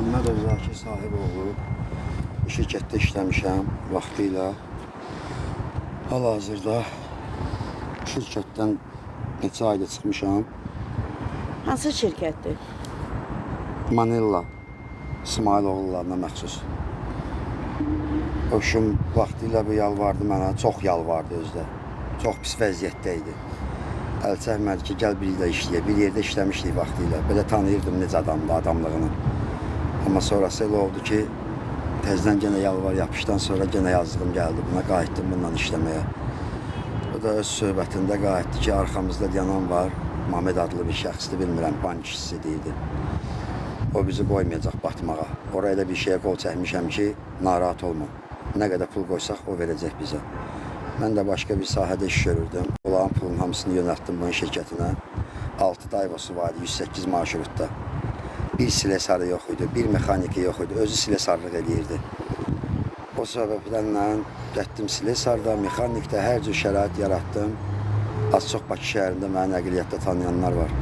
Məmmədov Zakir Sahiboğlu şirkətdə işləmişəm vaxtıyla. Hal-hazırda şirkətdən neçə ayda çıxmışam. Hansı şirkətdir? Manilla İsmailoğullarına məxsus. Hoşum vaxtıyla bu yalvardı mənə, çox yalvardı özdə. Çox pis vəziyyətdə idi. Əl çəkmədi ki, gəl bir ilə işləyə. Bir yerdə işləmişdik vaxtıyla. Belə tanıyırdım necə adamdı, adamlığını. Amma sonrası elə oldu ki, təzdən yenə yalvar yapışdan sonra yenə yazdığım gəldi. Buna qayıtdım bundan işləməyə. O da öz söhbətində qayıtdı ki, arxamızda yanan var. Mamed adlı bir şəxsdir, bilmirəm, bank işçisi deyildi. O bizi qoymayacaq batmağa. Oraya da bir şeyə qol çəkmişəm ki, narahat olma. Nə qədər pul qoysaq, o verəcək bizə. Mən də başqa bir sahədə iş görürdüm. Olağan pulun hamısını yönəltdim bunun şirkətinə. 6 dayvası vardı, 108 marşrutda. Bir silesarı yox idi, bir mexaniki yox idi. Özü silesarlıq eləyirdi. O səbəblərlə getdim silesarda, mexanikdə hər cür şərait yaratdım. Az-çox Bakı şəhərində məni nəqliyyatda tanıyanlar var.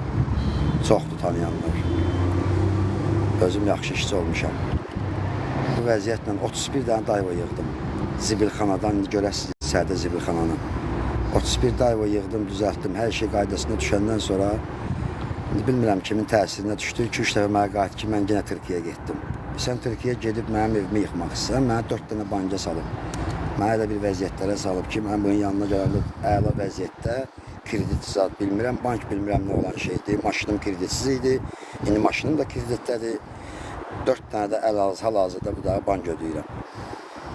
Çoxdur tanıyanlar. Özüm yaxşı işçi olmuşam. Bu vəziyyətlə 31 dənə dayva yığdım. Zibilxanadan görəsiniz sədə zibilxananı. 31 dayva yığdım, düzəltdim. Hər şey qaydasına düşəndən sonra bilmirəm kimin təsirinə düşdü. 2-3 dəfə mənə qayıtdı ki, mən yenə Türkiyəyə getdim. Sən Türkiyəyə gedib mənim evimi yıxmaq istəyirsən, mənə 4 dənə banca salıb. Mənə elə bir vəziyyətlərə salıb ki, mən bunun yanına gələndə əla vəziyyətdə kredit zad bilmirəm, bank bilmirəm nə olan şeydir. Maşınım kreditsiz idi, indi maşınım da kreditdədir. 4 dənə də hal-hazırda bu da bank ödəyirəm.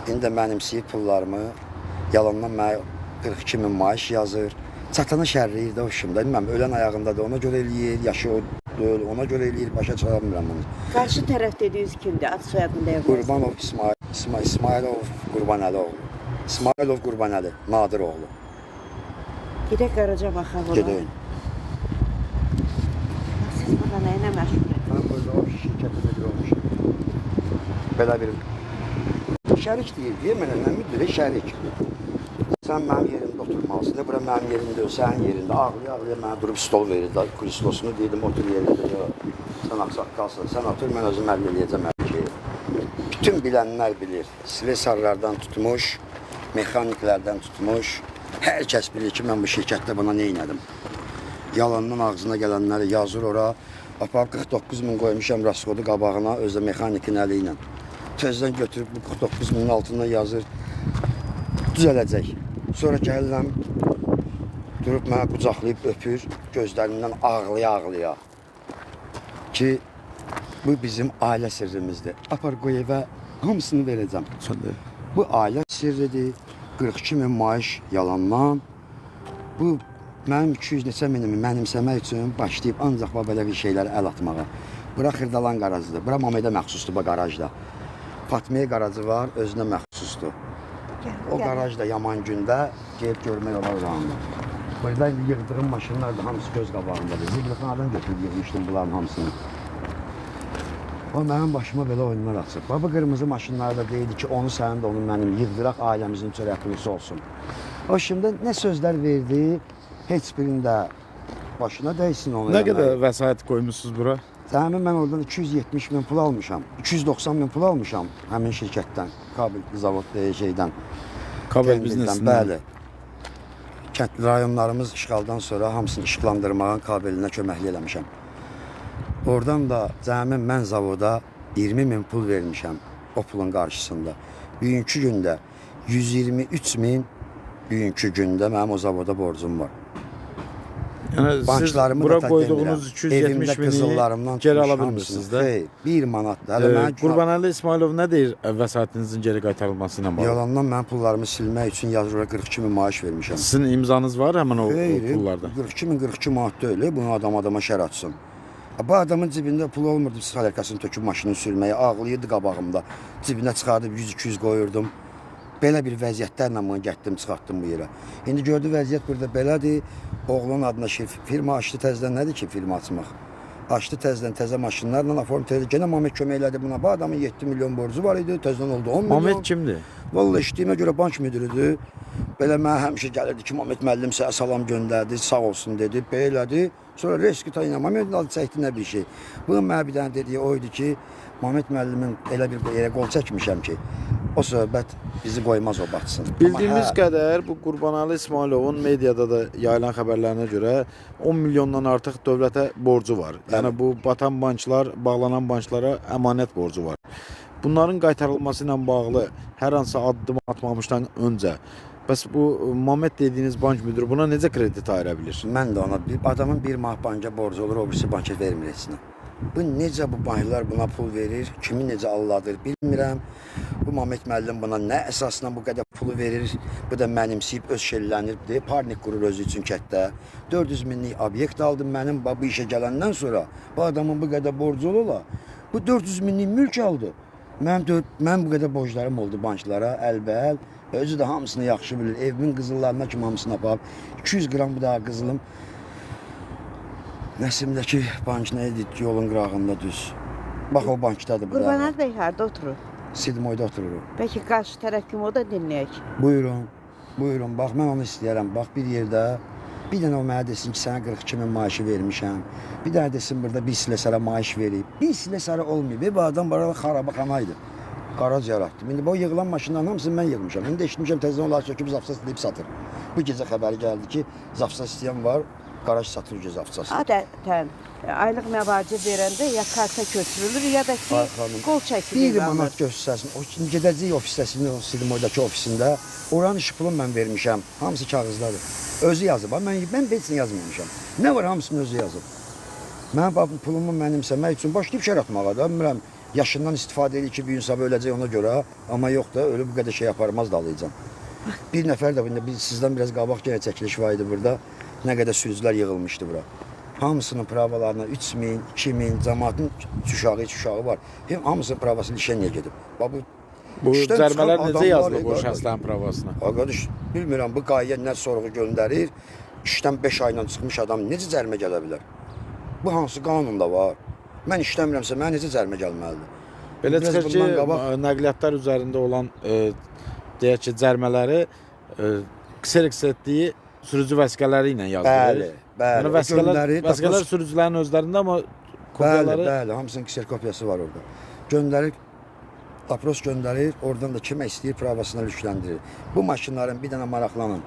İndi də mənimsiyib pullarımı, yalandan mənə 42 min maaş yazır. Çatanı şərləyir də hoşumda. Bilməm, ölən ayağında da ona görə eləyir, yaşı o deyil, ona görə eləyir, başa çıxa bilmirəm bunu. Qarşı tərəf dediyiniz kimdir? Ad soyadını da yazırsınız. Qurbanov İsmailov Qurbanəli. İsmailov Qurbanəli, Nadir oğlu. Gedək qaraca baxaq ona. Gedək. Siz burada nə ilə məşğul? Mən burada o şirkətində bir olmuşum. Belə bir şərik deyil, mənə nə müdürə şərik. Sən mənim yerimdə oturmalısın, bura mənim yerimdə, sənin yerində. Ağlaya-ağlaya mənə durub stol verir, krislosunu deyildim, otur yerində. Sən ağsaqqalsın, sən otur, mən özüm əllə eləyəcəm hər şeyi. Bütün bilənlər bilir, silesarlardan tutmuş, mexaniklərdən tutmuş, hər kəs bilir ki, mən bu şirkətdə buna nə elədim. Yalandan ağzına gələnləri yazır ora, apar 49 min qoymuşam raskodu qabağına, özdə mexanikin əli ilə. Tezdən götürüb bu 49 minin altından yazır, düzələcək. Sonra gəlirəm, durub mənə qucaqlayıb öpür, gözlərindən ağlaya-ağlaya ki, bu bizim ailə sirrimizdir. Apar qoy evə, hamısını verəcəm. Bu ailə sirridir, 42 min maaş yalandan. Bu, mənim 200 neçə minimi mənimsəmək üçün başlayıb ancaq belə bir şeylərə əl atmağa. Bura Xırdalan qarajıdır, bura Mamedə məxsusdur bu qarajda. Fatmiyə qarajı var, özünə məxsusdur. O qarajda yaman gündə gelib görmək olar oranında. Burada yığdığım maşınlar da hamısı göz qabağındadır. Zibilxanadan götürüb yığmışdım bunların hamısını. O mənim başıma belə oyunlar açıb. Bu qırmızı maşınlar da deyildi ki, onu sənin də onu mənim yığdıraq ailəmizin çörəkliisi olsun. O şimdi nə sözlər verdi, heç birində başına dəysin onu. Nə qədər vəsait qoymuşsunuz bura? Təmin mən oradan 270 min pul almışam, 290 min pul almışam həmin şirkətdən, kabel zavod şeydən. Kabel biznesindən. Bəli. Kəndli rayonlarımız işğaldan sonra hamısını işıqlandırmağın kabelinə köməkli eləmişəm. Oradan da cəmin mən zavoda 20 min pul vermişəm o pulun qarşısında. Bugünkü gündə 123 min bugünkü gündə mənim o zavoda borcum var. Yəni siz bura qoyduğunuz 270 mini geri ala bilmirsiniz də? Xeyr, 1 manatdır. Qurbanəli İsmailov nə deyir vəsaitinizin geri qaytarılması ilə bağlı? Yalandan mən pullarımı silmək üçün yazıra 42 min maaş vermişəm. Sizin imzanız var həmin o pullarda? 42 min 42 manat deyil, bunu adama şər atsın. Bu adamın cibində pul olmurdu, psixoterapiyasını töküb maşını sürməyə, ağlayırdı qabağımda. Cibinə çıxardıb 100-200 qoyurdum. Belə bir vəziyyətlərlə bunu getdim, çıxartdım bu yerə. İndi gördü vəziyyət burada belədir. Oğlun adına firma açdı təzədən, nədir ki firma açmaq? Açdı təzədən, təzə maşınlarla aform təzə. Genə Mamed kömək elədi buna. Bu adamın 7 milyon borcu var idi, təzədən oldu 10 milyon. Mamed kimdir? Vallahi işlədiyimə görə bank müdürüdür. Belə mənə həmişə gəlirdi ki, Məmməd müəllim sənə salam göndərdi, sağ olsun dedi, belədi. Sonra reşkita ilə Məmməd adı çəkdi nə bir şey. Bunun mənə bir dənə dediyi o idi ki, Məmməd müəllimin elə bir yerə qol çəkmişəm ki, o söhbət bizi qoymaz o batsın. Bildiyimiz qədər bu Qurbanəli İsmayılovun mediada da yayılan xəbərlərinə görə 10 milyondan artıq dövlətə borcu var. Yəni bu batan banklar, bağlanan banklara əmanət borcu var. Bunların qaytarılması ilə bağlı hər hansı addım atmamışdan öncə bəs bu Məmməd dediyiniz bank müdiri buna necə kredit ayıra bilir? Mən də ona adamın bir manat banka borcu olur, o birisi banka vermir heç nə. Bu necə bu banklar buna pul verir, kimi necə alladır bilmirəm. Bu Məmməd müəllim buna nə əsasla bu qədər pulu verir, bu da mənimsəyib öz şellənir. Parnik qurur özü üçün kətdə. 400 minlik obyekt aldım mənim bu işə gələndən sonra. Bu adamın bu qədər borcu ola. Bu 400 minlik mülk aldı. Mən bu qədər borclarım oldu banklara, əlbəl. Özü də hamısını yaxşı bilir. Evimin qızıllarına kimi hamısını aparıb. 200 qram bir daha qızılım. Nəsimdəki bank nə idi? Yolun qırağında düz. Bax o bankdadır bu da. Qurbanəli bəy harda oturur? Sidmoyda otururum. Bəlkə qarşı tərəf kimi o da dinləyək. Buyurun. Buyurun. Bax mən onu istəyərəm. Bax bir yerdə bir dənə o mənə desin ki, sənə 42 min maaşı vermişəm. Bir dənə desin burada bir silə sərə maaş verib. Bir silə sərə olmayıb. Bu adam barada xarabaxanaydı. Qarac yaratdım. İndi bu yığılan maşınların hamısını mən yığmışam. İndi eşitmişəm təzədən onlar söküb zapsas deyib satır. Bu gecə xəbəri gəldi ki, zapsas istəyən var, qaraj satır ki, zapsas. Adətən aylıq məvacib verəndə ya karta köçürülür ya da ki qol çəkilir. Bir manat göstərsin. O gedəcək ofisdəsində, o Sidmoydakı ofisində oranın işi pulunu mən vermişəm. Hamısı kağızdadır. Özü yazıb. Mən heç nə yazmamışam. Nə var hamısını özü yazıb. Mən pulumu mənimsəmək üçün başlayıb şər atmağa da bilmirəm. Yaşından istifadə edir ki, bir gün sabah öləcək ona görə. Amma yox da, ölü bu qədər şey aparmaz dalayacam. Bir nəfər də sizdən biraz qabaq yenə çəkiliş var idi burada. Nə qədər sürücülər yığılmışdı bura. Hamısının pravalarına 3 min, 2 min, cəmaatın uşağı var. Hamısının pravası Lişeniyə gedib. Bu cərmələr necə yazılır bu şəxslərin pravasına? Qardaş, bilmirəm bu qayyə nə sorğu göndərir. İşdən 5 ayla çıxmış adam necə cərmə gələ bilər? Bu hansı qanunda var? Mən işləmirəmsə, mənə necə cərmə gəlməlidir? Belə çıxır ki, nəqliyyatlar üzərində olan deyək ki, cərmələri Xerox etdiyi sürücü vəsiqələri ilə yazılır. Bəli, yəni vəsiqələr sürücülərin özlərində, amma kopyaları... Bəli, hamısının kserkopyası var orada. Göndərir, apros göndərir, oradan da kimə istəyir pravasına yükləndirir. Bu maşınların bir dənə maraqlanın.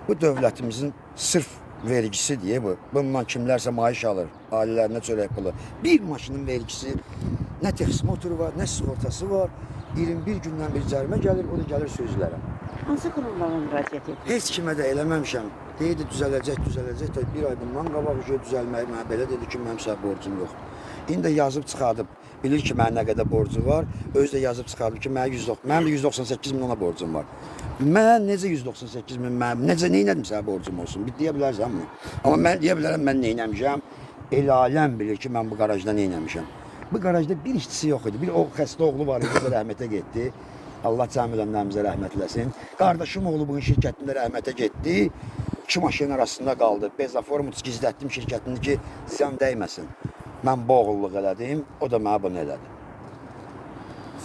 Bu dövlətimizin sırf vergisi deyə bu. Bundan kimlərsə maaş alır, ailələrinə çörək pulu. Bir maşının vergisi, nə texs motoru var, nə sığortası var. 21 gündən bir cərimə gəlir, o da gəlir sürücülərə. Hansı qurumlara müraciət edir? Heç kimə də eləməmişəm. Deyirdi düzələcək. Bir ay bundan qabaq düzəlməyi mənə belə dedi ki, mənim sənə borcum yoxdur. İndi də yazıb çıxardıb. Bilir ki, mənə nə qədər borcu var. Özü də yazıb çıxardıb ki, mənim 198 min ona borcum var. Mən necə 198 min, necə neynədim sənə borcum olsun? Bir deyə bilərsən bunu. Amma mən deyə bilərəm, mən neynəmişəm. El aləm bilir ki, mən bu qarajda neynəmişəm. Bu qarajda bir işçisi yox idi. Bir o xəstə oğlu var idi, o da rəhmətə getdi. Allah cəmiləmlərimizə rəhmət eləsin. Qardaşım oğlu bunun şirkətində rəhmətə getdi. 2 maşının arasında qaldı. Bezaformut gizlətdim şirkətini ki, ziyan dəyməsin. Mən boğulluq elədim, o da mənə bunu elədi.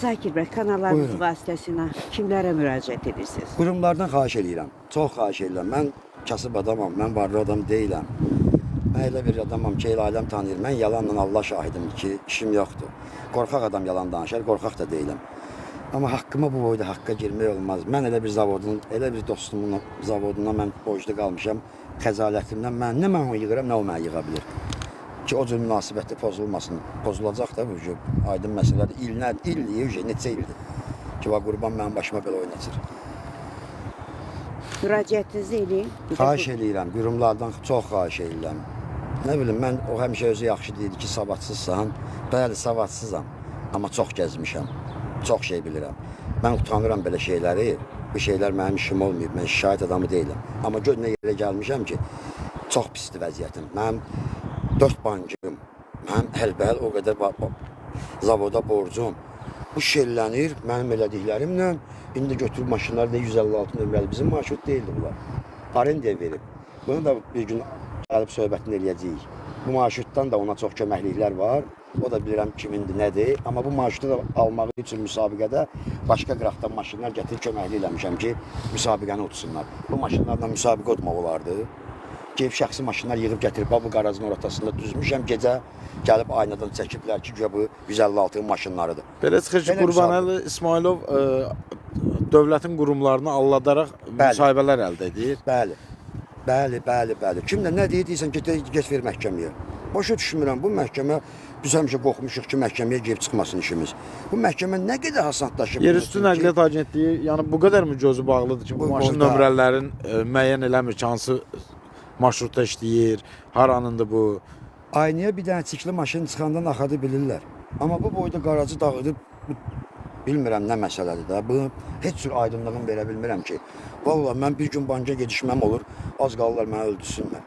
Zakir bəy, kanallarınız vasitəsilə kimlərə müraciət edirsiniz? Qurumlardan xahiş edirəm, çox xahiş edirəm. Mən kasıb adamam, mən varlı adam deyiləm. Mən elə bir adamam ki, el aləm tanıyır. Mən yalanla Allah şahidimdir ki, işim yoxdur. Qorxaq adam yalan danışar, qorxaq da deyiləm. Amma haqqıma bu boyda haqqa girmək olmaz. Mən elə bir zavodun, elə bir dostumun zavoduna mən borclu qalmışam. Xəcalətimdən mən nə mən onu yığıram, nə o mənə yığa bilir. Ki o cür münasibətdə pozulmasın. Pozulacaq da bu aydın məsələdir. İlliyə, neçə ildir. Ki, qurban mənim başıma belə oynatır. Müraciətinizi eləyin. Xahiş edirəm, qurumlardan çox xahiş edirəm. Nə bilim, mən o həmişə özü yaxşı deyildi ki, savadsızsan. Bəli, savadsızam, amma çox gəzmişəm. Çox şey bilirəm. Mən utanıram belə şeyləri. Bu şeylər mənim işim olmayıb. Mən şikayət adamı deyiləm. Amma gör nə yerə gəlmişəm ki, çox pisdir vəziyyətim. Mənim 4 bankım, mənim əlbəl o qədər zavoda borcum. Bu şellənir mənim elədiklərimlə. İndi götürüb maşınlar da 156 nömrəli. Bizim marşrut deyildi bunlar. Arendaya verib. Bunu da bir gün gəlib söhbətini eləyəcəyik. Bu marşrutdan da ona çox köməkliklər var. O da bilirəm kimindir, nədir. Amma bu marşrutu da almaq üçün müsabiqədə başqa qıraqdan maşınlar gətirib köməklik eləmişəm ki, müsabiqəni utsunlar. Bu maşınlarla müsabiqə utmaq olardı. Gəlib şəxsi maşınlar yığıb gətirib bu qarajın ortasında düzmüşəm. Gecə gəlib aynadan çəkiblər ki, bu 156 maşınlarıdır. Belə çıxır ki, Qurbanəli İsmailov dövlətin qurumlarını alladaraq müsahibələr əldə edir. Bəli. Bəli. Kimlə nə deyirsən ki, get ver məhkəməyə. Başa düşmürəm, bu məhkəmə biz həmişə qorxmuşuq ki, məhkəməyə gəlib çıxmasın işimiz. Bu məhkəmə nə qədər hasantlaşıb. Yerüstü Nəqliyyat Agentliyi, yəni bu qədər mi gözü bağlıdır ki, bu maşın nömrələrin müəyyən eləmir ki, hansı marşrutda işləyir, haranındır bu? Aynaya bir dənə çikli maşın çıxandan axadı bilirlər. Amma bu boyda qaracı dağıdıb, bilmirəm nə məsələdir də. Bu heç cür aydınlığını verə bilmirəm ki. Vallahi mən bir gün banka gedişməm olur, az qalırlar mənə öldürsünlər.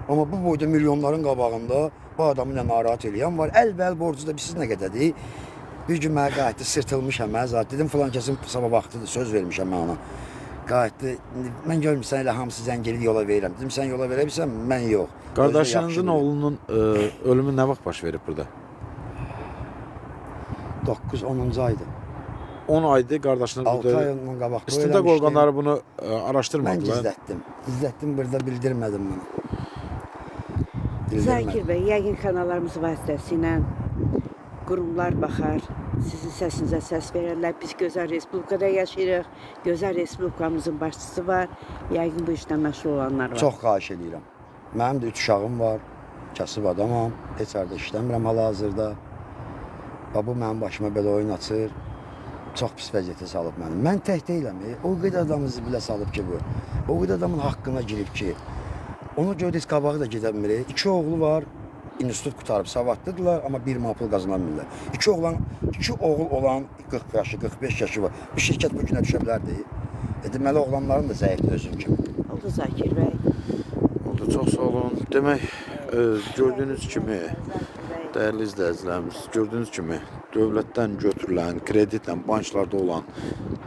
Amma bu boyda milyonların qabağında bu adamı nə narahat eləyən var. Əl-bəl borcu da siz nə qədərdir? Bir gün mənə qayıtdı, sırtılmışam mən zat. Dedim filan kəsin sabah vaxtıdır, söz vermişəm mən ona. Qayıtdı, mən görmürsən elə hamısı zəngeli yola verirəm. Dedim sən yola verə bilsən, mən yox. Qardaşınızın oğlunun ölümü nə vaxt baş verib burada? 9-10-cu aydı. 10 aydır qardaşınız 6 ay ondan qabaq. İstintaq orqanları bunu araşdırmadılar. Mən gizlətdim. Gizlətdim, burada bildirmədim bunu. Zakir bəy, yəqin kanallarımız vasitəsilə qurumlar baxar, sizin səsinizə səs verərlər. Biz gözəl Respublikada yaşayırıq, gözəl Respublikamızın başçısı var, yəqin bu işlə məşğul olanlar var. Çox xahiş edirəm. Mənim də 3 uşağım var, kasıb adamam, heç yerdə işləmirəm hal-hazırda. Bu mənim başıma belə oyun açır, çox pis vəziyyətə salıb məni. Mən tək deyiləm, o qədər adamı zibilə salıb ki bu, o qədər adamın haqqına girib ki, onu gördük qabağı da gedə bilmir. 2 oğlu var, institut qutarıb, savadlıdırlar, amma bir mapul qazanan bilirlər. 2 oğul olan 40 yaşı, 45 yaşı var. Bu şirkət bu günə düşə bilərdi. Deməli, oğlanların da zəifdir özüm kimi. Oldu Zakir bəy. Oldu, çox sağ olun. Demək, gördüyünüz kimi, dəyərli izləyicilərimiz, gördüyünüz kimi dövlətdən götürülən, kreditlə banklarda olan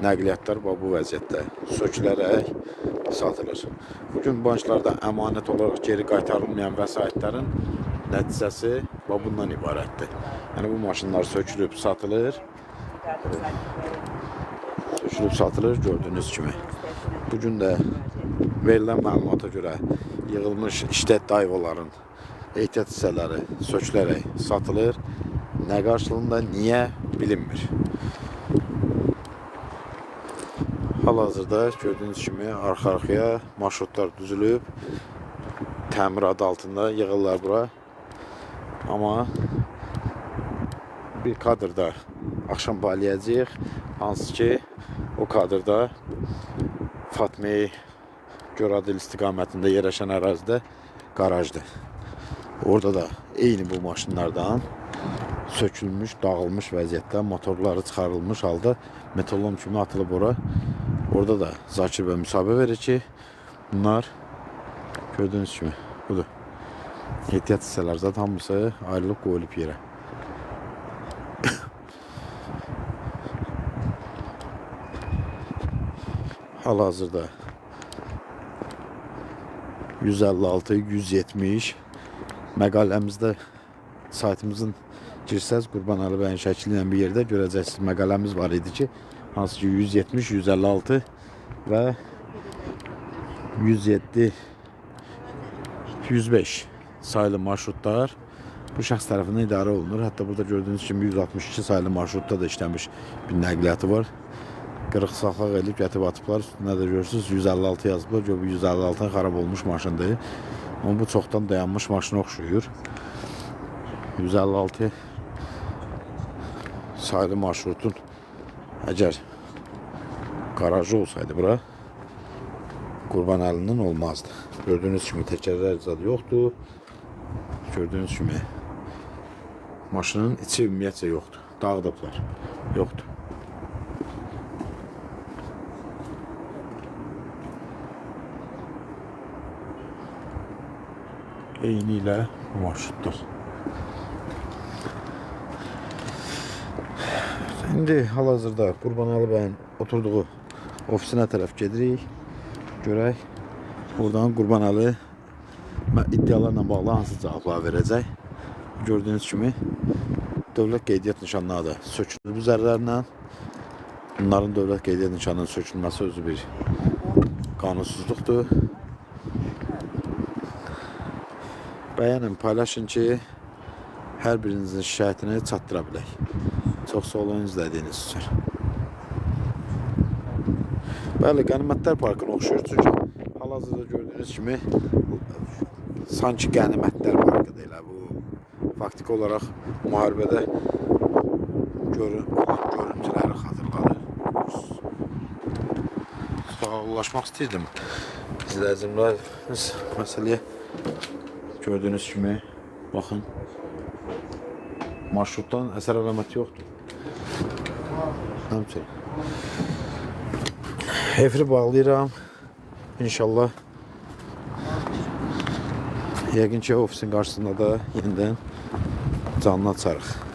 nəqliyyatlar bu vəziyyətdə sökülərək satılır. Bugün banklarda əmanət olaraq geri qaytarılmayan vəsaitlərin nəticəsi bundan ibarətdir. Yəni bu maşınlar sökülüb satılır. Gördüyünüz kimi. Bugün də verilən məlumata görə yığılmış işlət dayıvaların ehtiyat hissələri sökülərək satılır. Nə qarşılığında, niyə bilinmir. Hal-hazırda gördüyünüz kimi arxa-arxaya marşrutlar düzülüb, təmir adı altında yığırlar bura. Amma bir kadrda axşam baliyəcəyik, hansı ki o kadrda Fatmi Göradil istiqamətində yerləşən ərazidə qarajdır. Orada da eyni bu maşınlardan sökülmüş, dağılmış vəziyyətdə motorları çıxarılmış halda metalon kimi atılıb ora. Orada da Zakir bəy müsahibə verir ki, bunlar gördüyünüz kimi budur. Ehtiyat hissələr zaten hamısı ayrılıb qoyulub yerə. Hal-hazırda 156, 170 məqaləmizdə saytımızın girsəz Qurbanəli bəyin şəkli ilə bir yerdə görəcəksiniz. Məqaləmiz var idi ki, hansı ki 170, 156 və 107, 105 sayılı marşrutlar bu şəxs tərəfindən idarə olunur. Hətta burada gördüyünüz kimi 162 sayılı marşrutda da işləmiş bir nəqliyyatı var. Qırıq saxlaq edib gətirib atıblar. Üstündə də görürsünüz 156 yazıblar. Bu 156 xarab olmuş maşındır. Amma bu çoxdan dayanmış maşına oxşuyur. 156 sayılı marşrutun əgər qarajı olsaydı bura Qurbanəlinin olmazdı. Gördüyünüz kimi təkərlər zad yoxdur. Gördüyünüz kimi maşının içi ümumiyyətcə yoxdur. Dağıdıblar. Yoxdur. Eyni ilə marşrutdur. İndi hal-hazırda Qurbanəli bəyin oturduğu ofisinə tərəf gedirik. Görək buradan Qurbanəli iddialarla bağlı hansı cavablar verəcək? Gördüyünüz kimi dövlət qeydiyyat nişanları da sökülür bu zərərlərlə. Bunların dövlət qeydiyyat nişanının sökülməsi özü bir qanunsuzluqdur. Bəyənin, paylaşın ki, hər birinizin şikayətini çatdıra bilək. Çox sağ olun izlədiyiniz üçün. Bəli, Qənimətlər Parkına oxşuyur çünki hal-hazırda gördüyünüz kimi sanki Qənimətlər Parkıdır elə bu. Faktiki olaraq müharibədə olan görüntüləri xatırladır. Sağollaşmaq istəyirdim. İzləyicimlər məsələyə gördüyünüz kimi baxın. Marşrutdan əsər əlaməti yoxdur. Həmçinin. Efiri bağlayıram. İnşallah yəqin ki ofisin qarşısında da yenidən canlı açarıq.